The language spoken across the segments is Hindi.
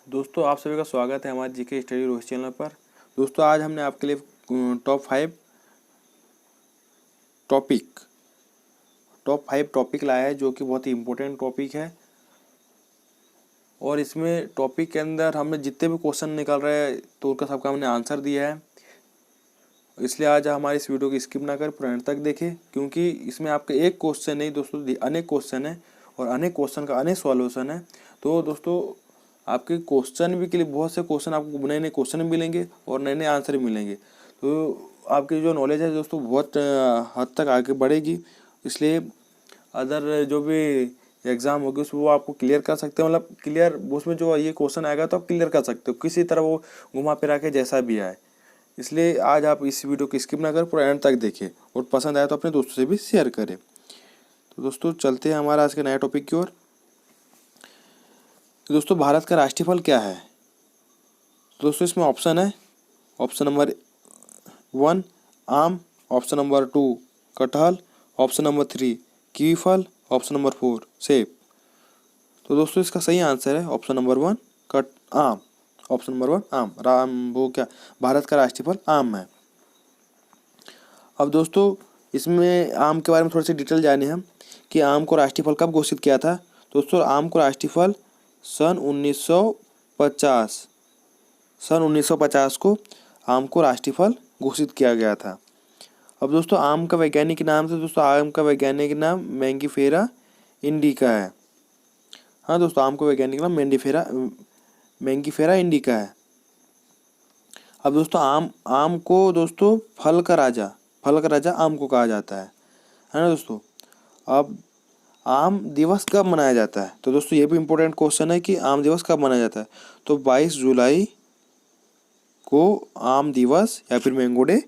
दोस्तों आप सभी का स्वागत है हमारे जीके स्टडी रोहित चैनल पर। दोस्तों आज हमने आपके लिए टॉप फाइव टॉपिक लाया है जो कि बहुत ही इम्पोर्टेंट टॉपिक है। और इसमें टॉपिक के अंदर हमने जितने भी क्वेश्चन निकाल रहे हैं तो उनका सबका हमने आंसर दिया है। इसलिए आज हमारी इस वीडियो की स्किप ना कर पूरा एंड तक देखें, क्योंकि इसमें आपके एक क्वेश्चन नहीं दोस्तों, अनेक क्वेश्चन है और अनेक क्वेश्चन का अनेक सॉल्यूशन है। तो दोस्तों आपके क्वेश्चन भी के लिए बहुत से क्वेश्चन, आपको नए नए क्वेश्चन मिलेंगे और नए नए आंसर भी मिलेंगे। तो आपकी जो नॉलेज है दोस्तों बहुत हद तक आगे बढ़ेगी। इसलिए अदर जो भी एग्ज़ाम होगी उसमें वो आपको क्लियर कर सकते हैं, मतलब क्लियर उसमें जो ये क्वेश्चन आएगा तो आप क्लियर कर सकते हो किसी तरह, वो घुमा फिरा के जैसा भी आए। इसलिए आज आप इस वीडियो को स्किप ना कर पूरा एंड तक देखें और पसंद आए तो अपने दोस्तों से भी शेयर करें। तो दोस्तों चलते हैं हमारा आज के नए टॉपिक की ओर। तो दोस्तों भारत का राष्ट्रीय फल क्या है? तो दोस्तों इसमें ऑप्शन है, ऑप्शन नंबर 1 आम, ऑप्शन नंबर 2 कटहल, ऑप्शन नंबर 3 कीवी फल, ऑप्शन नंबर 4 सेब। तो दोस्तों इसका सही आंसर है ऑप्शन नंबर 1 आम। ऑप्शन नंबर 1 आम, वो क्या भारत का राष्ट्रीय फल आम है। अब दोस्तों इसमें आम के बारे में थोड़ी सी डिटेल जाने हम कि आम को राष्ट्रीय फल कब घोषित किया था। दोस्तों आम को राष्ट्रीय फल सन 1950 को आम को राष्ट्रीय फल घोषित किया गया था। अब दोस्तों आम का वैज्ञानिक नाम से, दोस्तों आम का वैज्ञानिक नाम मैंगीफेरा इंडिका है। हाँ दोस्तों, आम का वैज्ञानिक नाम मैंगीफेरा इंडिका है। अब दोस्तों आम को दोस्तों फल का राजा आम को कहा जाता है ना दोस्तों। अब आम दिवस कब मनाया जाता है? तो दोस्तों ये भी इम्पोर्टेंट क्वेश्चन है कि आम दिवस कब मनाया जाता है। तो 22 जुलाई को आम दिवस या फिर मैंगो डे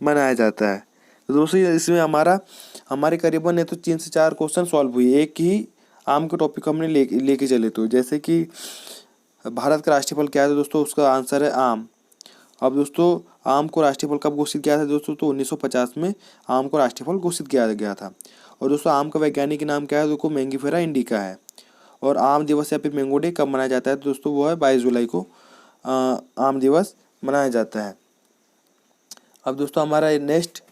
मनाया जाता है। तो दोस्तों इसमें हमारे करीबन ने तो 3 से 4 क्वेश्चन सॉल्व हुए, एक ही आम के टॉपिक हमने लेके चले। तो जैसे कि भारत का राष्ट्रीय फल क्या है, तो दोस्तों उसका आंसर है आम। अब दोस्तों आम को राष्ट्रीय फल कब घोषित किया था दोस्तों? तो 1950 में आम को राष्ट्रीय फल घोषित किया गया था। और दोस्तों आम का वैज्ञानिक नाम क्या है? दोस्तों मैंगीफेरा इंडिका है। और आम दिवस या फिर मैंगो डे कब मनाया जाता है? तो दोस्तों वो है 22 जुलाई को आम दिवस मनाया जाता है। अब दोस्तों हमारा नेक्स्ट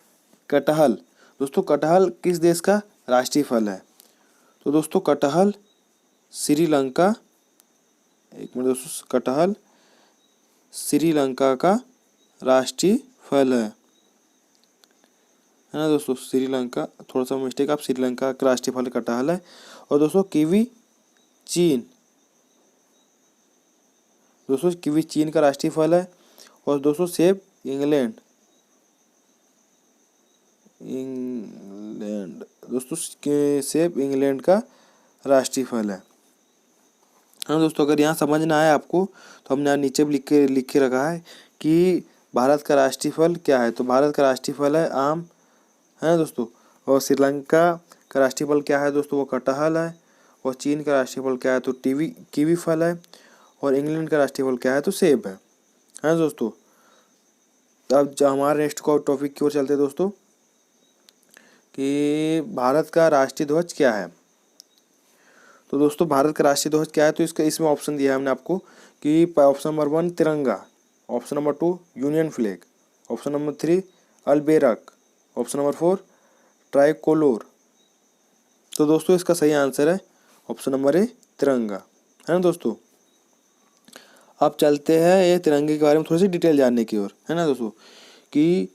कटहल। दोस्तों कटहल किस देश का राष्ट्रीय फल है? तो दोस्तों कटहल श्रीलंका, एक मिनट दोस्तों, कटहल श्रीलंका का राष्ट्रीय फल है ना दोस्तों। श्रीलंका, थोड़ा सा मिस्टेक, आप श्रीलंका का राष्ट्रीय फल कटहल है। और दोस्तों कीवी चीन, दोस्तों कीवी चीन का राष्ट्रीय फल है। और दोस्तों सेब इंग्लैंड, दोस्तों सेब इंग्लैंड का राष्ट्रीय फल है। हाँ दोस्तों, अगर यहाँ समझ ना आए आपको तो हमने यहाँ नीचे भी लिख के रखा है कि भारत का राष्ट्रीय फल क्या है। तो भारत का राष्ट्रीय फल है आम, है ना दोस्तों। और श्रीलंका का राष्ट्रीय फल क्या है दोस्तों? वो कटहल है। और चीन का राष्ट्रीय फल क्या है? तो कीवी फल है। और इंग्लैंड का राष्ट्रीय फल क्या है? तो सेब है ना दोस्तों। अब हमारे नेक्स्ट टॉपिक की ओर चलते हैं दोस्तों कि भारत का राष्ट्रीय ध्वज क्या है। तो दोस्तों भारत का राष्ट्रीय ध्वज क्या है? तो इसमें ऑप्शन दिया है हमने आपको कि ऑप्शन नंबर 1 तिरंगा, option number 2 union flag, option number 3 अलबेरक, ऑप्शन नंबर 4 ट्राइकोलोर। तो दोस्तों इसका सही आंसर है ऑप्शन नंबर ए तिरंगा, है ना दोस्तों। अब चलते हैं ये तिरंगे के बारे में थोड़ी सी डिटेल जानने की ओर, है ना दोस्तों, कि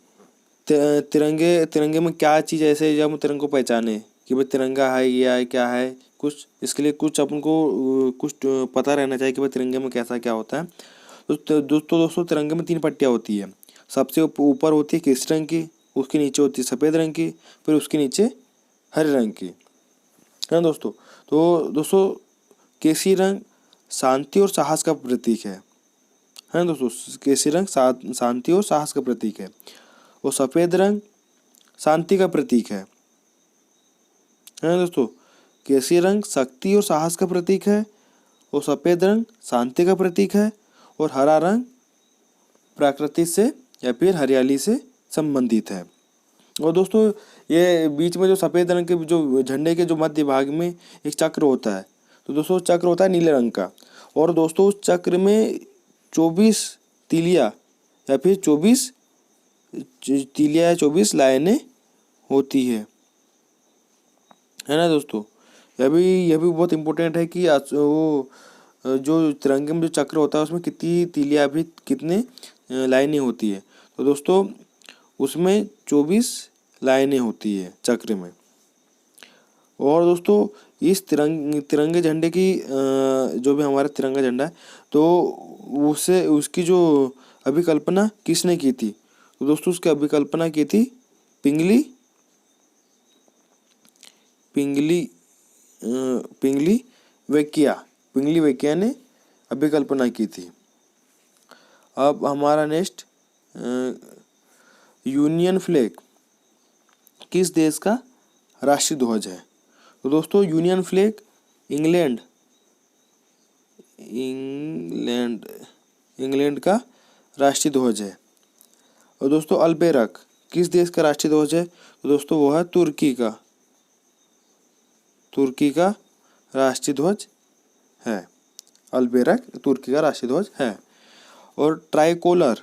तिरंगे में क्या चीज़ ऐसे जब हम तिरंगे को पहचाने कि भाई तिरंगा है, ये है, क्या है, कुछ इसके लिए कुछ अपन को कुछ पता रहना चाहिए कि भाई तिरंगे में कैसा क्या होता है। तो दोस्तों तिरंगे में 3 पट्टियाँ होती है। सबसे ऊपर होती है केसरी रंग की, उसके नीचे होती है सफ़ेद रंग की, फिर उसके नीचे हरे रंग की, है ना दोस्तों। तो दोस्तों केसरी रंग शांति और साहस का प्रतीक है ना दोस्तों। केसरी रंग शांति और साहस का प्रतीक है। और सफ़ेद रंग शांति का प्रतीक है ना दोस्तों। केसरी रंग शक्ति और साहस का प्रतीक है। और सफ़ेद रंग शांति का प्रतीक है। और हरा रंग प्रकृति से या फिर हरियाली से संबंधित है। और दोस्तों ये बीच में जो सफ़ेद रंग के जो झंडे के जो मध्य भाग में एक चक्र होता है, तो दोस्तों चक्र होता है नीले रंग का। और दोस्तों उस चक्र में 24 तीलियां या फिर 24 तीलियां या 24 लाइनें होती है ना दोस्तों। यह भी बहुत इम्पोर्टेंट है कि वो जो तिरंगे में जो चक्र होता है उसमें कितनी तीलियां भी कितने लाइनें होती है। तो दोस्तों उसमें 24 लाइनें होती है चक्र में। और दोस्तों इस तिरंगे झंडे की जो भी हमारा तिरंगा झंडा है तो उसकी जो अभिकल्पना किसने की थी? तो दोस्तों उसकी अभिकल्पना की थी पिंगली वेकिया ने अभिकल्पना की थी। अब हमारा नेक्स्ट, यूनियन फ्लैग किस देश का राष्ट्रीय ध्वज है? तो दोस्तों यूनियन फ्लैग इंग्लैंड का राष्ट्रीय ध्वज है। और दोस्तों अल्बेरक किस देश का राष्ट्रीय ध्वज है? तो दोस्तों वो है तुर्की का राष्ट्रीय ध्वज है। अल्बेरक तुर्की का राष्ट्रीय ध्वज है। और ट्राइकोलर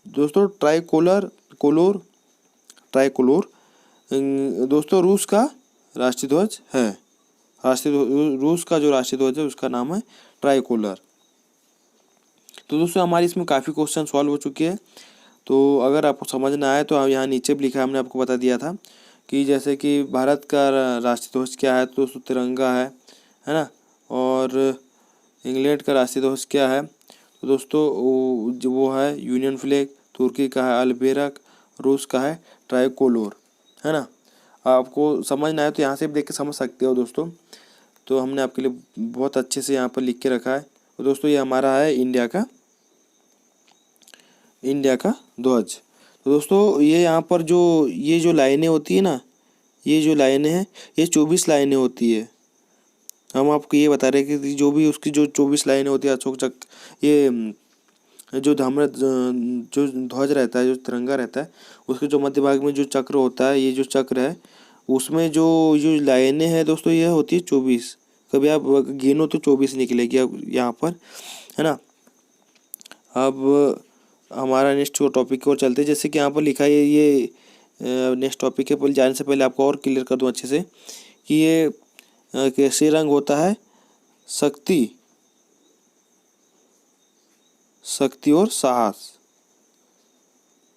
दोस्तों ट्राइकोलोर दोस्तों रूस का राष्ट्रीय ध्वज है। रूस का जो राष्ट्रीय ध्वज है उसका नाम है ट्राइकोलर। तो दोस्तों हमारी इसमें काफ़ी क्वेश्चन सॉल्व हो चुके हैं। तो अगर आपको समझ ना आए तो यहाँ नीचे भी लिखा है, हमने आपको बता दिया था कि जैसे कि भारत का राष्ट्रीय ध्वज क्या है, तो दोस्तों तिरंगा है ना। और इंग्लैंड का राष्ट्रीय ध्वज क्या है? तो दोस्तों वो है यूनियन फ्लैग। तुर्की का है अल्बेरक। रूस का है ट्राइकोलोर, है ना। आपको समझ ना आए तो यहाँ से भी देख के समझ सकते हो दोस्तों। तो हमने आपके लिए बहुत अच्छे से यहाँ पर लिख के रखा है। तो दोस्तों ये हमारा है इंडिया का ध्वज। तो दोस्तों ये यहाँ पर ये जो लाइनें होती है ना, ये जो लाइनें हैं ये 24 लाइनें होती है। हम आपको ये बता रहे हैं कि जो भी उसकी जो 24 लाइनें होती है अशोक चक्र, ये जो जो ध्वज रहता है, जो तिरंगा रहता है, उसके जो मध्य भाग में जो चक्र होता है, ये जो चक्र है उसमें जो लाइनें हैं दोस्तों ये होती है 24। कभी आप गिनो तो 24 निकलेगी यहाँ पर, है ना। अब हमारा नेक्स्ट टॉपिक की ओर चलते हैं। जैसे कि यहाँ पर लिखा है ये नेक्स्ट टॉपिक है, पहले जाने से पहले आपको और क्लियर कर दूँ अच्छे से कि ये केसरी रंग होता है शक्ति और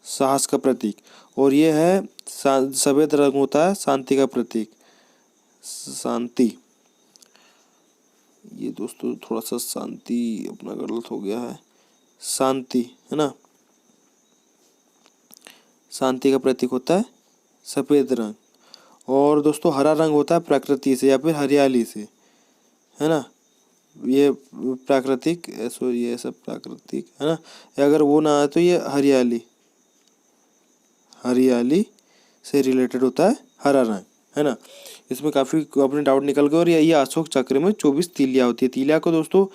साहस का प्रतीक। और ये है सफेद रंग होता है शांति का प्रतीक, शांति। ये दोस्तों थोड़ा सा शांति अपना गलत हो गया है, शांति, है ना। शांति का प्रतीक होता है सफेद रंग। और दोस्तों हरा रंग होता है प्रकृति से या फिर हरियाली से, है ना। ये प्राकृतिक, ये सब प्राकृतिक, है ना। अगर वो ना आए तो ये हरियाली से रिलेटेड होता है हरा रंग, है ना। इसमें काफ़ी अपने डाउट निकल गए। और ये अशोक चक्र में 24 तीलियां होती है। तीलिया को दोस्तों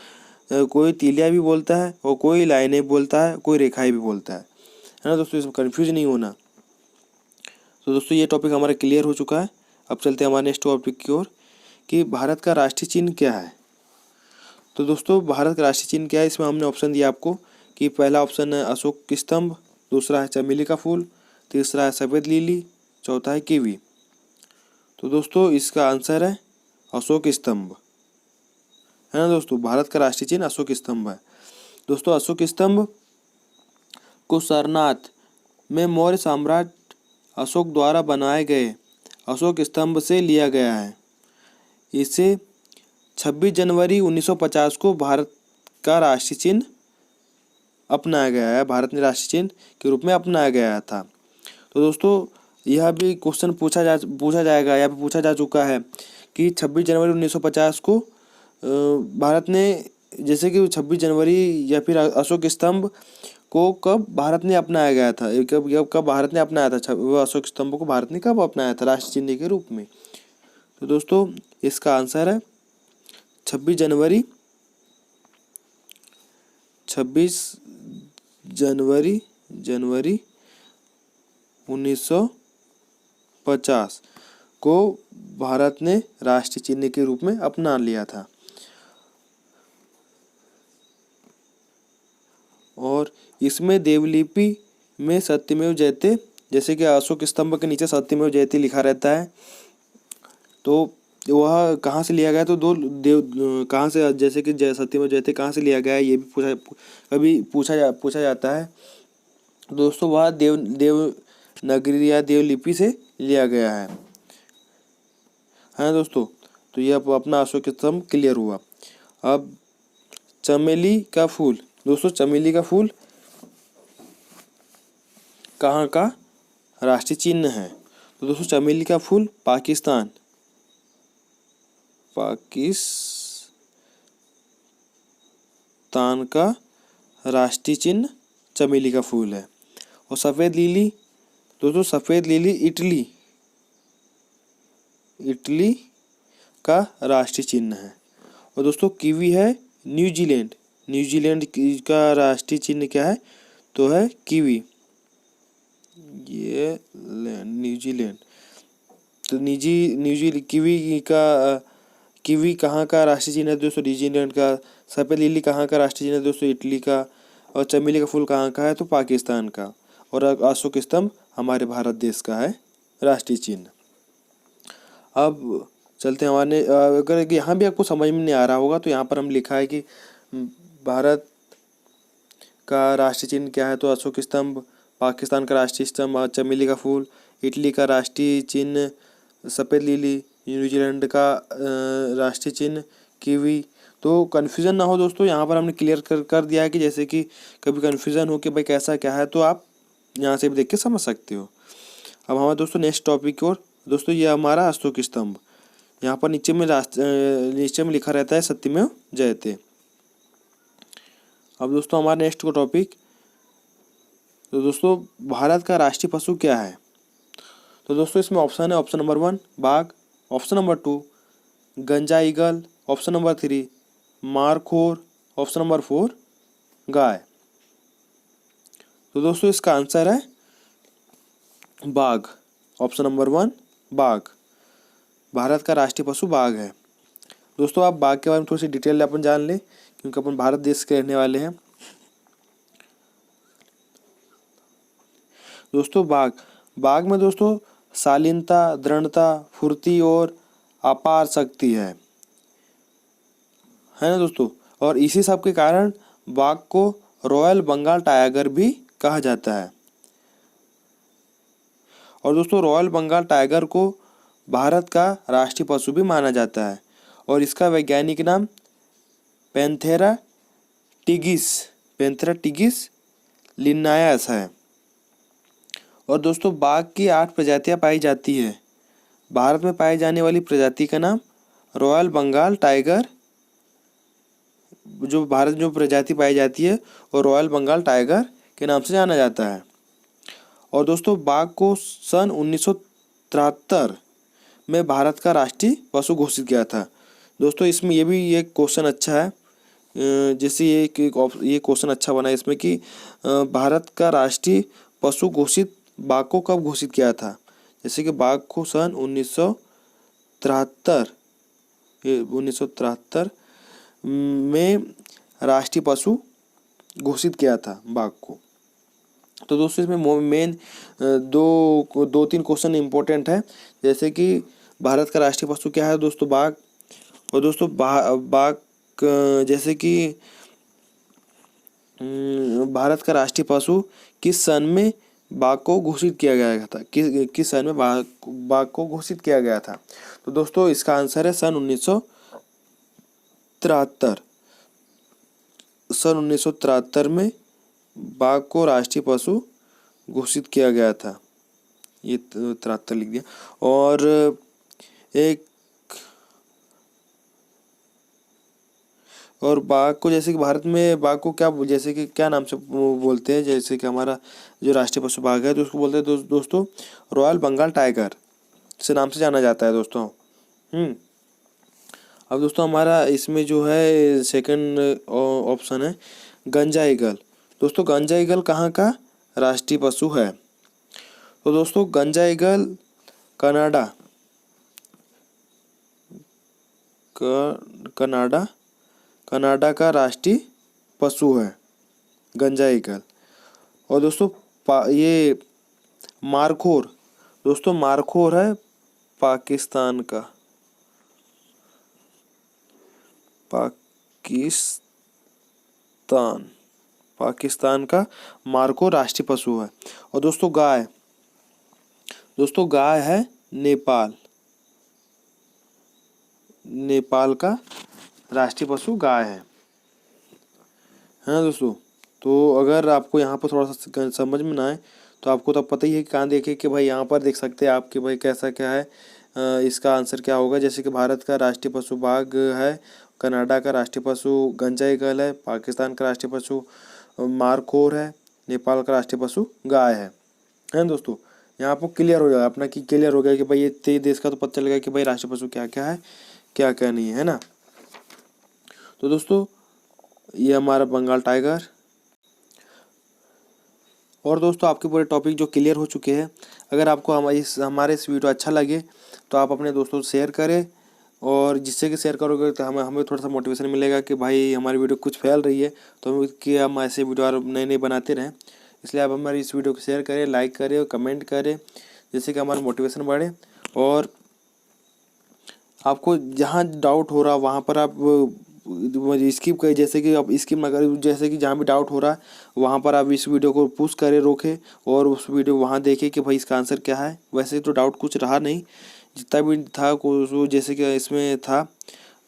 कोई तीलिया भी बोलता है और कोई लाइनें बोलता है, कोई रेखाएं भी बोलता है ना दोस्तों। इसमें कन्फ्यूज नहीं होना। तो दोस्तों ये टॉपिक हमारा क्लियर हो चुका है। अब चलते हैं हमारे नेक्स्ट टॉपिक की ओर कि भारत का राष्ट्रीय चिन्ह क्या है। तो दोस्तों भारत का राष्ट्रीय चिन्ह क्या है, इसमें हमने ऑप्शन दिया आपको कि पहला ऑप्शन है अशोक स्तंभ, दूसरा है चमेली का फूल, तीसरा है सफ़ेद लिली, चौथा है कीवी। तो दोस्तों इसका आंसर है अशोक स्तंभ, है ना दोस्तों। भारत का राष्ट्रीय चिन्ह अशोक स्तंभ है। दोस्तों अशोक स्तंभ को सारनाथ में मौर्य सम्राट अशोक द्वारा बनाए गए अशोक स्तंभ से लिया गया है। इसे 26 जनवरी 1950 को भारत का राष्ट्रीय चिन्ह अपनाया गया है, भारत ने राष्ट्रीय चिन्ह के रूप में अपनाया गया था। तो दोस्तों यह भी क्वेश्चन पूछा जाएगा या पूछा जा चुका है कि 26 जनवरी 1950 को भारत ने, जैसे कि 26 जनवरी या फिर अशोक स्तंभ को कब भारत ने अपनाया गया था, कब भारत ने अपनाया था अशोक स्तंभ को भारत ने कब अपनाया था राष्ट्रीय चिन्ह के रूप में। तो दोस्तों इसका आंसर है 26 जनवरी 1950 को भारत ने राष्ट्रीय चिन्ह के रूप में अपना लिया था। और इसमें देवलिपि में सत्यमेव जयते, जैसे कि अशोक स्तंभ के नीचे सत्यमेव जयते लिखा रहता है, तो वह कहाँ से लिया गया, तो दो देव कहाँ से, जैसे कि सत्यमेव जयते कहाँ से लिया गया है, ये भी कभी पूछा जाता है। दोस्तों वह देवनागरी या देवलिपि से लिया गया है दोस्तों। तो ये अपना अशोक स्तंभ क्लियर हुआ। अब चमेली का फूल, दोस्तों चमेली का फूल कहाँ का राष्ट्रीय चिन्ह है, तो दोस्तों चमेली का फूल पाकिस्तान का राष्ट्रीय चिन्ह चमेली का फूल है। और सफ़ेद लिली, दोस्तों सफ़ेद लिली इटली का राष्ट्रीय चिन्ह है। और दोस्तों कीवी है न्यूजीलैंड का राष्ट्रीय चिन्ह क्या है, तो है कीवी, ये न्यूजीलैंड। तो कीवी कहाँ का राष्ट्रीय चिन्ह है दोस्तों, न्यूजीलैंड का। सफ़ेद लिली कहाँ का राष्ट्रीय चिन्ह है दोस्तों, इटली का। और चमेली का फूल कहाँ का है, तो पाकिस्तान का। और अशोक स्तंभ हमारे भारत देश का है राष्ट्रीय चिन्ह। अब चलते हैं हमारे, अगर यहाँ भी आपको समझ में नहीं आ रहा होगा तो यहाँ पर हम लिखा है कि भारत का राष्ट्रीय चिन्ह क्या है, तो अशोक स्तंभ, पाकिस्तान का राष्ट्रीय स्तंभ चमेली का फूल, इटली का राष्ट्रीय चिन्ह सफ़ेद लिली, न्यूजीलैंड का राष्ट्रीय चिन्ह कीवी। तो कन्फ्यूज़न ना हो दोस्तों, यहाँ पर हमने क्लियर कर दिया है कि जैसे कि कभी कन्फ्यूज़न हो कि भाई कैसा क्या है, तो आप यहाँ से भी देख के समझ सकते हो। अब हमारा दोस्तों नेक्स्ट टॉपिक की ओर। दोस्तों ये हमारा अशोक स्तंभ, यहाँ पर नीचे में लिखा रहता है सत्यमेव जयते। अब दोस्तों हमारा नेक्स्ट को टॉपिक, तो दोस्तों भारत का राष्ट्रीय पशु क्या है, तो दोस्तों इसमें ऑप्शन है, ऑप्शन नंबर 1 बाघ, ऑप्शन नंबर 2 गंजा eagle, option number 3 markhor, option number 4 गाय। तो दोस्तों इसका आंसर है बाघ, ऑप्शन नंबर 1 बाघ। भारत का राष्ट्रीय पशु बाघ है। दोस्तों आप बाघ के बारे में थोड़ी सी डिटेल अपन जान लें, क्योंकि अपन भारत देश के रहने वाले हैं। दोस्तों बाघ में दोस्तों शालीनता, दृढ़ता, फुर्ती और अपार शक्ति है ना दोस्तों। और इसी सब के कारण बाघ को रॉयल बंगाल टाइगर भी कहा जाता है। और दोस्तों रॉयल बंगाल टाइगर को भारत का राष्ट्रीय पशु भी माना जाता है, और इसका वैज्ञानिक नाम पैंथेरा टिगिस लिन्नायस है। और दोस्तों बाघ की 8 प्रजातियां पाई जाती है। भारत में पाई जाने वाली प्रजाति का नाम रॉयल बंगाल टाइगर, जो भारत में जो प्रजाति पाई जाती है वो रॉयल बंगाल टाइगर के नाम से जाना जाता है। और दोस्तों बाघ को सन 1973 में भारत का राष्ट्रीय पशु घोषित किया था। दोस्तों इसमें ये भी एक क्वेश्चन अच्छा है, जैसे ये क्वेश्चन अच्छा बना है इसमें कि भारत का राष्ट्रीय पशु घोषित बाघ को कब घोषित किया था। जैसे कि बाघ को सन 1973 में राष्ट्रीय पशु घोषित किया था बाघ को। तो दोस्तों इसमें मेन दो तीन क्वेश्चन इम्पोर्टेंट है, जैसे कि भारत का राष्ट्रीय पशु क्या है दोस्तों, बाघ। और दोस्तों बाघ जैसे कि भारत का राष्ट्रीय पशु किस सन में बाघ को घोषित किया गया था, किस सन में बाघ को घोषित किया गया था। तो दोस्तों इसका आंसर है सन 1973। सन 1973 में बाघ को राष्ट्रीय पशु घोषित किया गया था, ये 73 लिख दिया। और बाघ को जैसे कि भारत में बाघ को जैसे कि क्या नाम से बोलते हैं, जैसे कि हमारा जो राष्ट्रीय पशु बाघ है तो उसको बोलते हैं दोस्तों रॉयल बंगाल टाइगर से नाम से जाना जाता है दोस्तों। अब दोस्तों हमारा इसमें जो है सेकंड ऑप्शन है गंजा ईगल। दोस्तों गंजा ईगल कहाँ का राष्ट्रीय पशु है, तो दोस्तों गंजा ईगल कनाडा का राष्ट्रीय पशु है। गंजा ईगल। और दोस्तों ये मारखोर, दोस्तों मारखोर है पाकिस्तान का, पाकिस्तान का मारखोर राष्ट्रीय पशु है। और दोस्तों गाय है नेपाल का राष्ट्रीय पशु गाय है दोस्तों। तो अगर आपको यहाँ पर थोड़ा सा समझ में ना आए तो आपको तो पता ही है कि कहाँ देखे कि भाई यहाँ पर देख सकते हैं आप कि भाई कैसा क्या है, इसका आंसर क्या होगा। जैसे कि भारत का राष्ट्रीय पशु बाघ है, कनाडा का राष्ट्रीय पशु गंजा ईगल है, पाकिस्तान का राष्ट्रीय पशु मारखोर है, नेपाल का राष्ट्रीय पशु गाय है दोस्तों। यहाँ आपको क्लियर हो जाएगा अपना कि क्लियर हो गया कि भाई ये देश का तो पता चल गया कि भाई राष्ट्रीय पशु क्या क्या है क्या क्या नहीं है ना। तो दोस्तों ये हमारा बंगाल टाइगर। और दोस्तों आपके पूरे टॉपिक जो क्लियर हो चुके हैं, अगर आपको हमारे इस वीडियो अच्छा लगे तो आप अपने दोस्तों से शेयर करें, और जिससे कि शेयर करोगे तो हमें थोड़ा सा मोटिवेशन मिलेगा कि भाई हमारी वीडियो कुछ फैल रही है तो हम ऐसे वीडियो और नए नए बनाते रहें। इसलिए आप हमारी इस वीडियो को शेयर करें, लाइक करें और कमेंट करें, जिससे कि हमारा मोटिवेशन बढ़े। और आपको जहाँ डाउट हो रहा वहाँ पर आप स्किप करें, जैसे कि आप स्किप ना करें, जैसे कि जहाँ भी डाउट हो रहा है वहाँ पर आप इस वीडियो को पुश करें, रोकें और उस वीडियो वहाँ देखें कि भाई इसका आंसर क्या है। वैसे तो डाउट कुछ रहा नहीं, जितना भी था कुछ जैसे कि इसमें था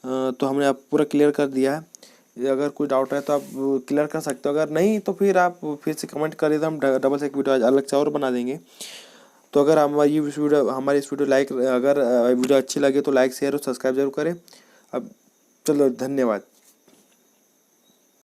तो हमने आप पूरा क्लियर कर दिया है। अगर कोई डाउट है तो आप क्लियर कर सकते हो, अगर नहीं तो फिर आप फिर से कमेंट करें तो हम डबल से एक वीडियो अलग से और बना देंगे। तो अगर हमारी इस वीडियो लाइक, अगर वीडियो अच्छी लगे तो लाइक शेयर और सब्सक्राइब जरूर करें। अब चलो धन्यवाद।